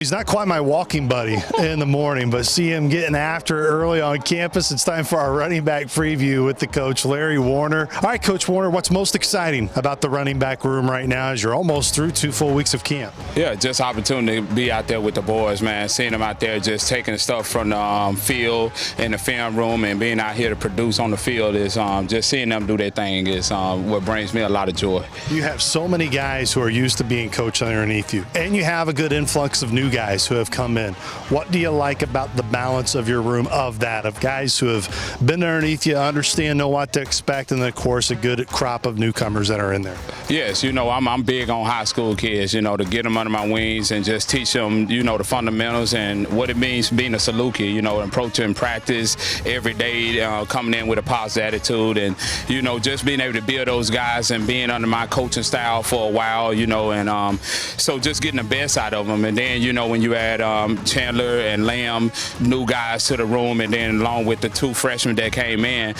He's not quite my walking buddy in the morning, but see him getting after it early on campus. It's time for our running back preview with the coach, Larry Warner. All right, Coach Warner, what's most exciting about the running back room right now as you're almost through 2 full weeks of camp? Yeah, just opportunity to be out there with the boys, man. Seeing them out there just taking stuff from the field in the film room and being out here to produce on the field is just seeing them do their thing is what brings me a lot of joy. You have so many guys who are used to being coached underneath you, and you have a good influx of new guys who have come in. What do you like about the balance of your room of guys who have been underneath you, understand, know what to expect, and then, of course, a good crop of newcomers that are in there? Yes, I'm big on high school kids, to get them under my wings and just teach them, the fundamentals and what it means being a Saluki, approaching practice every day, coming in with a positive attitude and, just being able to build those guys and being under my coaching style for a while, and so just getting the best out of them. And then, when you add Chandler and Lamb, new guys to the room, and then along with the 2 freshmen that came in,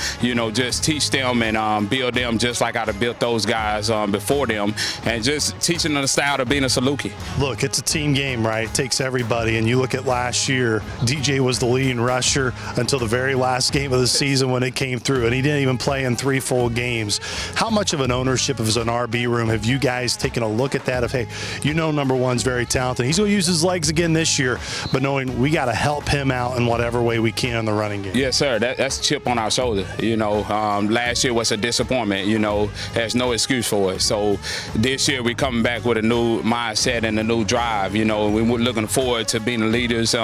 just teach them and build them just like I'd have built those guys before them, and just teaching them the style of being a Saluki. Look, it's a team game, right? It takes everybody, and you look at last year, DJ was the leading rusher until the very last game of the season when it came through, and he didn't even play in 3 full games. How much of an ownership of an RB room have you guys taken a look at that of, hey, number one's very talented. He's going to use his legs again this year, but knowing we got to help him out in whatever way we can in the running game. Yes, sir. That's a chip on our shoulder. Last year was a disappointment. There's no excuse for it. So this year we coming back with a new mindset and a new drive. We're looking forward to being the leaders,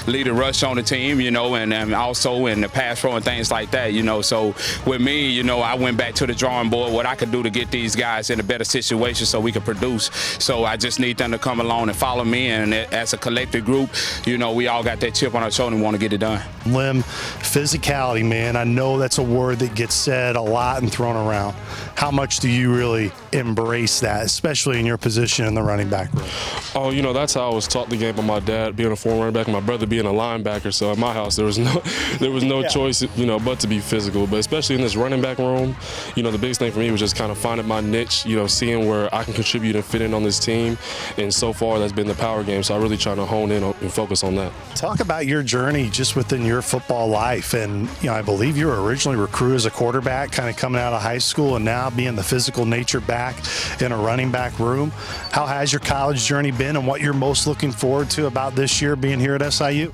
leader rush on the team. And also in the pass pro and things like that. So with me, I went back to the drawing board, what I could do to get these guys in a better situation so we could produce. So I just need them to come along and follow me, and as a collective group, we all got that chip on our shoulder and want to get it done. Lim, physicality, man, I know that's a word that gets said a lot and thrown around. How much do you really embrace that, especially in your position in the running back room? Oh, that's how I was taught the game by my dad, being a former running back, my brother being a linebacker. So at my house, there was no choice, but to be physical. But especially in this running back room, the biggest thing for me was just kind of finding my niche, seeing where I can contribute and fit in on this team. And so far, that's been the power game. So I really try to hone in and focus on that. Talk about your journey just within your football life. And, I believe you were originally recruited as a quarterback, kind of coming out of high school, and now being the physical nature back in a running back room. How has your college journey been, and what you're most looking forward to about this year being here at SIU?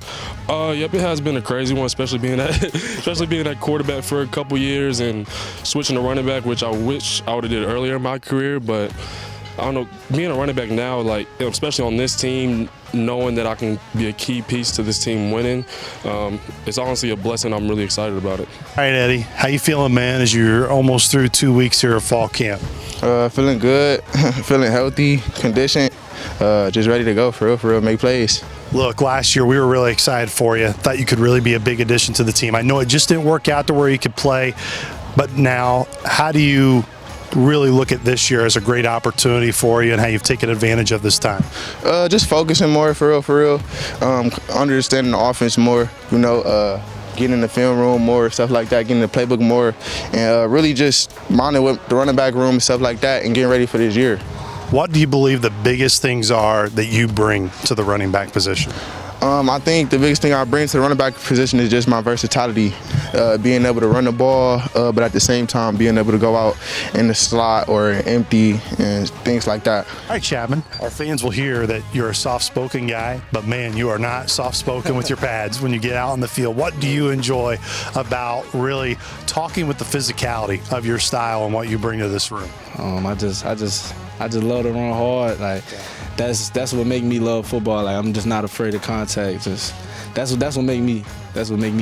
Yep, it has been a crazy one, especially being that quarterback for a couple years and switching to running back, which I wish I would have did earlier in my career. But I don't know, being a running back now, especially on this team, knowing that I can be a key piece to this team winning, it's honestly a blessing. I'm really excited about it. All right, Eddie, how you feeling, man, as you're almost through 2 weeks here of fall camp? Feeling good, feeling healthy, conditioned, just ready to go for real, make plays. Look, last year we were really excited for you. Thought you could really be a big addition to the team. I know it just didn't work out to where you could play, but now how do you really look at this year as a great opportunity for you and how you've taken advantage of this time? Just focusing more for real. Understanding the offense more, getting in the film room more, stuff like that, getting the playbook more, and really just minding with the running back room and stuff like that and getting ready for this year. What do you believe the biggest things are that you bring to the running back position? I think the biggest thing I bring to the running back position is just my versatility, being able to run the ball, but at the same time being able to go out in the slot or empty and things like that. All right, Chapman, our fans will hear that you're a soft-spoken guy, but man, you are not soft-spoken with your pads when you get out on the field. What do you enjoy about really talking with the physicality of your style and what you bring to this room? I just love to run hard. That's what make me love football. I'm just not afraid of contact. That's what make me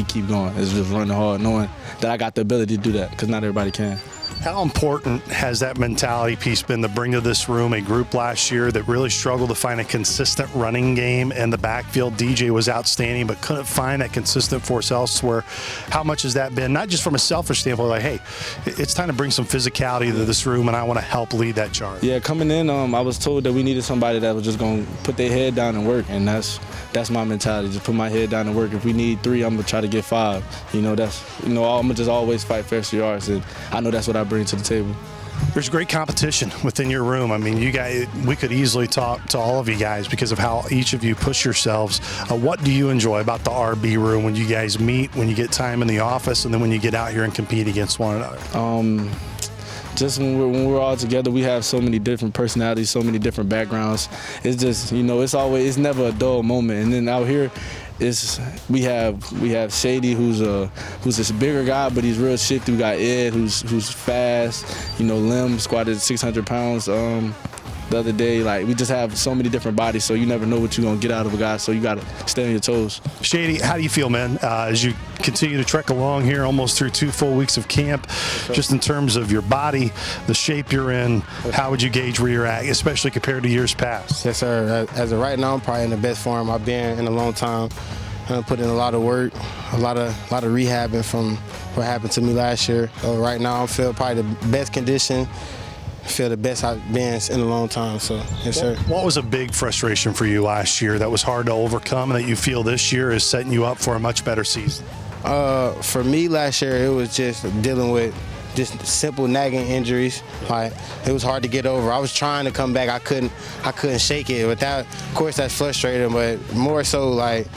keep going. Is just running hard, knowing that I got the ability to do that, because not everybody can. How important has that mentality piece been to bring to this room a group last year that really struggled to find a consistent running game in the backfield? DJ was outstanding, but couldn't find that consistent force elsewhere. How much has that been, not just from a selfish standpoint, hey, it's time to bring some physicality to this room and I want to help lead that charge? Yeah, coming in, I was told that we needed somebody that was just going to put their head down and work, and that's my mentality. Just put my head down and work. If we need 3, I'm going to try to get 5. I'm going to just always fight for extra yards, and I know that's what I bring to the table. There's great competition within your room. I mean, you guys, we could easily talk to all of you guys because of how each of you push yourselves. What do you enjoy about the RB room when you guys meet, when you get time in the office, and then when you get out here and compete against one another? Just when we're all together, we have so many different personalities, so many different backgrounds. It's just, it's never a dull moment. And then out here, we have Shady, who's this bigger guy, but he's real shifty. We got Ed, who's fast. Lim squatted 600 pounds the other day. Like, we just have so many different bodies, so you never know what you're gonna get out of a guy. So you gotta stay on your toes. Shady, how do you feel, man, as you continue to trek along here, almost through 2 full weeks of camp? Just in terms of your body, the shape you're in, how would you gauge where you're at, especially compared to years past? Yes, sir. As of right now, I'm probably in the best form I've been in a long time. I put in a lot of work, a lot of rehabbing from what happened to me last year. So right now, I feel probably the best condition. I feel the best I've been in a long time. So yes, sir. What was a big frustration for you last year that was hard to overcome, and that you feel this year is setting you up for a much better season? For me, last year it was just dealing with just simple nagging injuries. Like, it was hard to get over. I was trying to come back. I couldn't shake it. But that, of course, that's frustrating. But more so, like,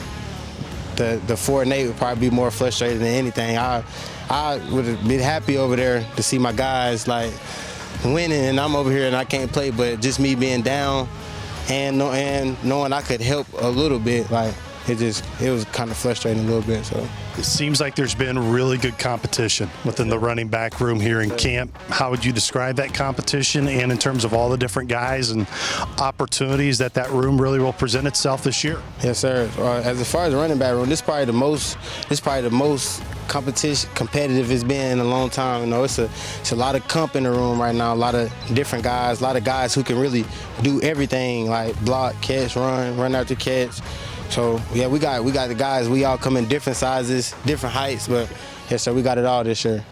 the 4 and 8 would probably be more frustrated than anything. I would have been happy over there to see my guys like winning, and I'm over here and I can't play. But just me being down and knowing I could help a little bit, like, it was kind of frustrating a little bit. So it seems like there's been really good competition within the running back room here in camp. How would you describe that competition, and in terms of all the different guys and opportunities that room really will present itself this year? Yes, sir. As far as the running back room, this is probably the most competitive it's been in a long time. It's a lot of comp in the room right now, a lot of different guys, a lot of guys who can really do everything, like block, catch, run after catch. So yeah, we got the guys. We all come in different sizes, different heights, but yes, sir, we got it all this year.